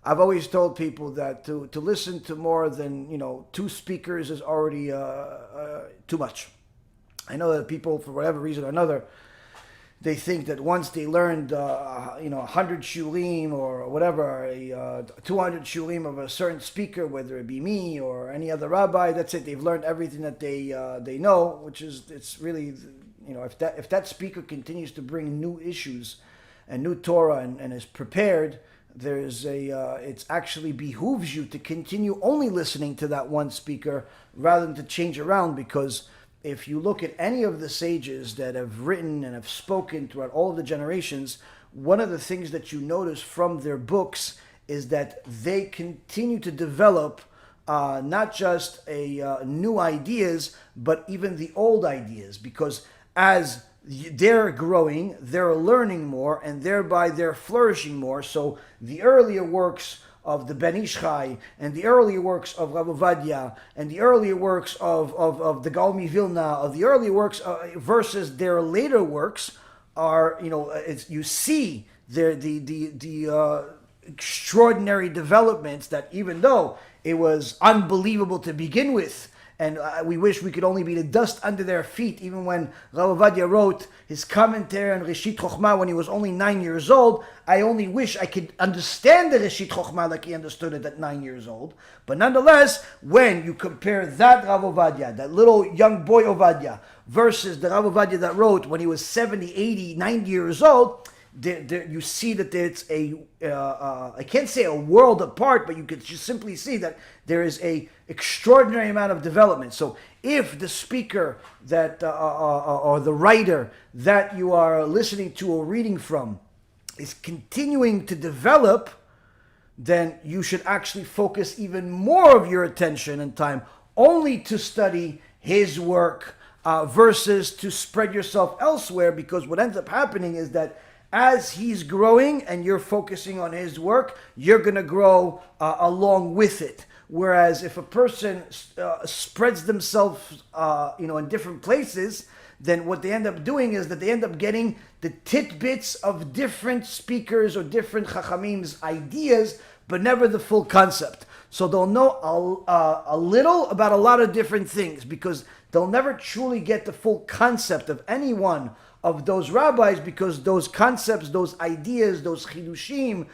I've always told people that to listen to more than, two speakers is already too much. I know that people, for whatever reason or another, they think that once they learned, 100 shulim or whatever, 200 shulim of a certain speaker, whether it be me or any other rabbi, that's it. They've learned everything that they know, which is, it's really, if that speaker continues to bring new issues and new Torah and is prepared, it's actually behooves you to continue only listening to that one speaker rather than to change around, because if you look at any of the sages that have written and have spoken throughout all of the generations, one of the things that you notice from their books is that they continue to develop not just new ideas, but even the old ideas, because as they're growing, they're learning more, and thereby they're flourishing more. So the earlier works of the Ben Ish Chai, and the earlier works of Rav Ovadia, and the earlier works of the Gaon Vilna, of the earlier works versus their later works are, you see the extraordinary developments that, even though it was unbelievable to begin with, and we wish we could only be the dust under their feet, even when Rav Ovadia wrote his commentary on Reshit Chochmah when he was only 9 years old. I only wish I could understand the Reshit Chochmah like he understood it at 9 years old. But nonetheless, when you compare that Rav Ovadia, that little young boy Ovadia, versus the Rav Ovadia that wrote when he was 70, 80, 90 years old, you see that it's I can't say a world apart, but you could just simply see that there is a extraordinary amount of development. So if the speaker that or the writer that you are listening to or reading from is continuing to develop, then you should actually focus even more of your attention and time only to study his work versus to spread yourself elsewhere, because what ends up happening is that as he's growing and you're focusing on his work, you're going to grow along with it. Whereas if a person spreads themselves, in different places, then what they end up doing is that they end up getting the tidbits of different speakers or different chachamim's ideas, but never the full concept. So they'll know a little about a lot of different things, because they'll never truly get the full concept of any one of those rabbis, because those concepts, those ideas, those chidushim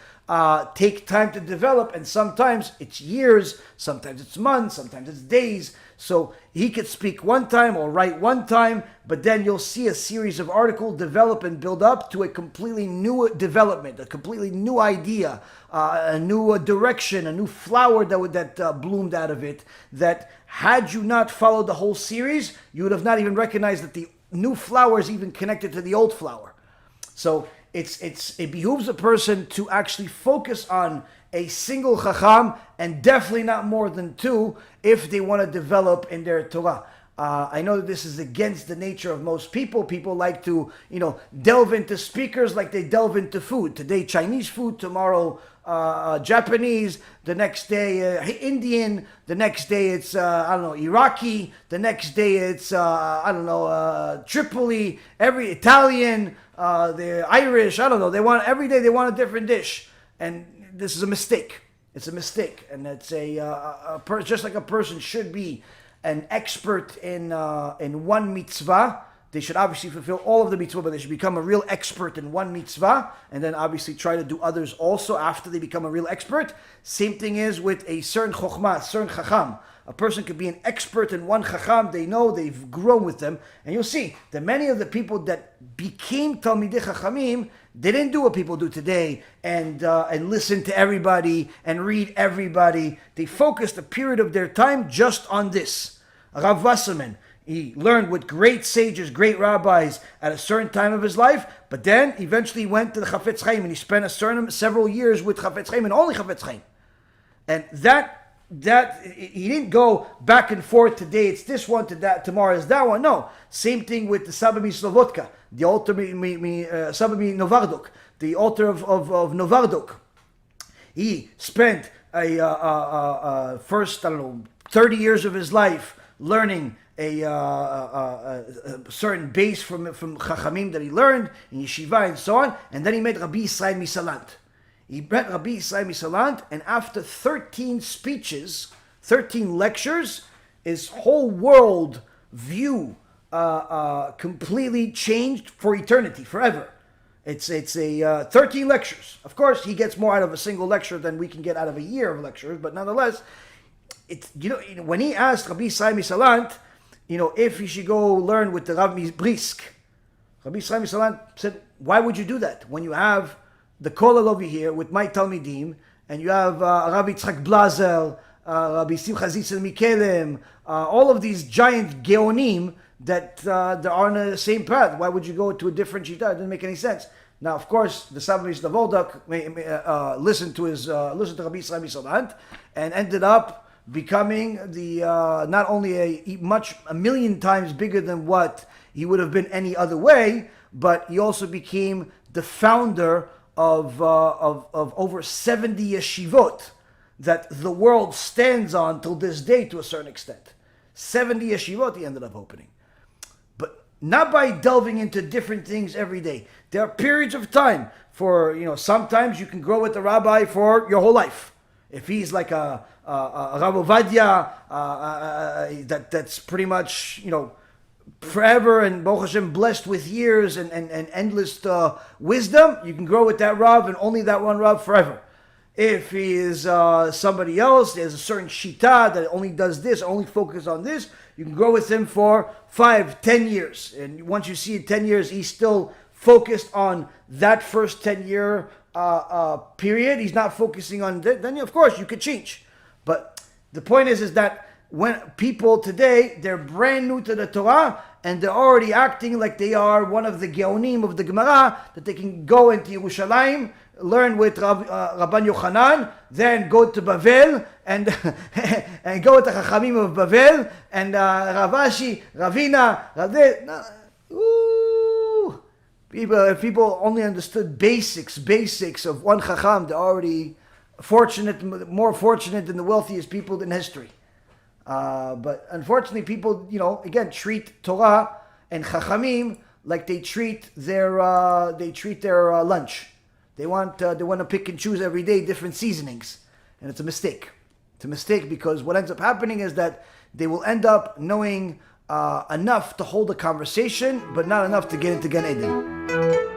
take time to develop, and sometimes it's years, sometimes it's months, sometimes it's days. So he could speak one time or write one time, but then you'll see a series of articles develop and build up to a completely new development, a completely new idea, a new direction, a new flower that bloomed out of it, that had you not followed the whole series, you would have not even recognized that the new flower is even connected to the old flower. So it behooves a person to actually focus on a single chacham, and definitely not more than two, if they want to develop in their Torah. I know that this is against the nature of most people. People like to, delve into speakers like they delve into food. Today, Chinese food. Tomorrow, Japanese. The next day, Indian. The next day, it's, Iraqi. The next day, it's, Tripoli. Italian. They're Irish. Every day they want a different dish. And this is a mistake. It's a mistake. And it's just like a person should be an expert in one mitzvah. They should obviously fulfill all of the mitzvah, but they should become a real expert in one mitzvah, and then obviously try to do others also after they become a real expert. Same thing is with a certain chokhmah, a certain chacham. A person could be an expert in one chacham. They know, they've grown with them, and you'll see that many of the people that became Talmidei Chachamim, they didn't do what people do today and listen to everybody and read everybody. They focused a period of their time just on this. Rav Wasserman, he learned with great sages, great rabbis at a certain time of his life, but then eventually went to the Chafetz Chaim, and he spent several years with Chafetz Chaim and only Chafetz Chaim. And that he didn't go back and forth. Today it's this one, to that, tomorrow is that one. No, same thing with the Saba Mislovodka, the altar Saba Novardok, the altar of Novardok. He spent first 30 years of his life learning a certain base from Chachamim that he learned in yeshiva and so on, and then he met Rabbi Yisrael Misalant. He met Rabbi Yisrael Misalant, and after 13 speeches, 13 lectures, his whole world view completely changed for eternity, forever. It's 13 lectures. Of course, he gets more out of a single lecture than we can get out of a year of lectures, but nonetheless, when he asked Rabbi Yisrael Misalant, if he should go learn with the Rabbi Brisk, Rabbi Yisrael Misalant said, why would you do that when you have the Kollel over here with my Talmidim, and you have Rabbi Tzchak Blazer, Rabbi Simcha Zitzel Mikelem, all of these giant Geonim that are on the same path? Why would you go to a different Shita? It doesn't make any sense. Now, of course, the Sabbath Davoldak listened to Rabbi Yisrael Misalant and ended up becoming the not only a million times bigger than what he would have been any other way, but he also became the founder of over 70 yeshivot that the world stands on till this day to a certain extent. 70 yeshivot he ended up opening. But not by delving into different things every day. There are periods of time for, sometimes you can grow with the rabbi for your whole life. If he's like a Rav Ovadia, that's pretty much, forever and Baruch Hashem blessed with years and endless wisdom, you can grow with that Rav and only that one Rav forever. If he is somebody else, there's a certain shita that only does this, only focuses on this, you can grow with him for 5-10 years. And once you see 10 years, he's still focused on that first 10-year period. He's not focusing on that. Then, of course, you could change. But the point is that when people today, they're brand new to the Torah, and they're already acting like they are one of the Geonim of the Gemara, that they can go into Yerushalayim, learn with Rabban Yochanan, then go to Bavel, and and go with the Chachamim of Bavel, and Ravashi, Ravina, If people only understood basics of one Chacham, they're already more fortunate than the wealthiest people in history. But unfortunately, people, again, treat Torah and Chachamim like they treat their lunch. They want to pick and choose every day different seasonings, and it's a mistake. It's a mistake because what ends up happening is that they will end up knowing enough to hold a conversation, but not enough to get into Gan Eden.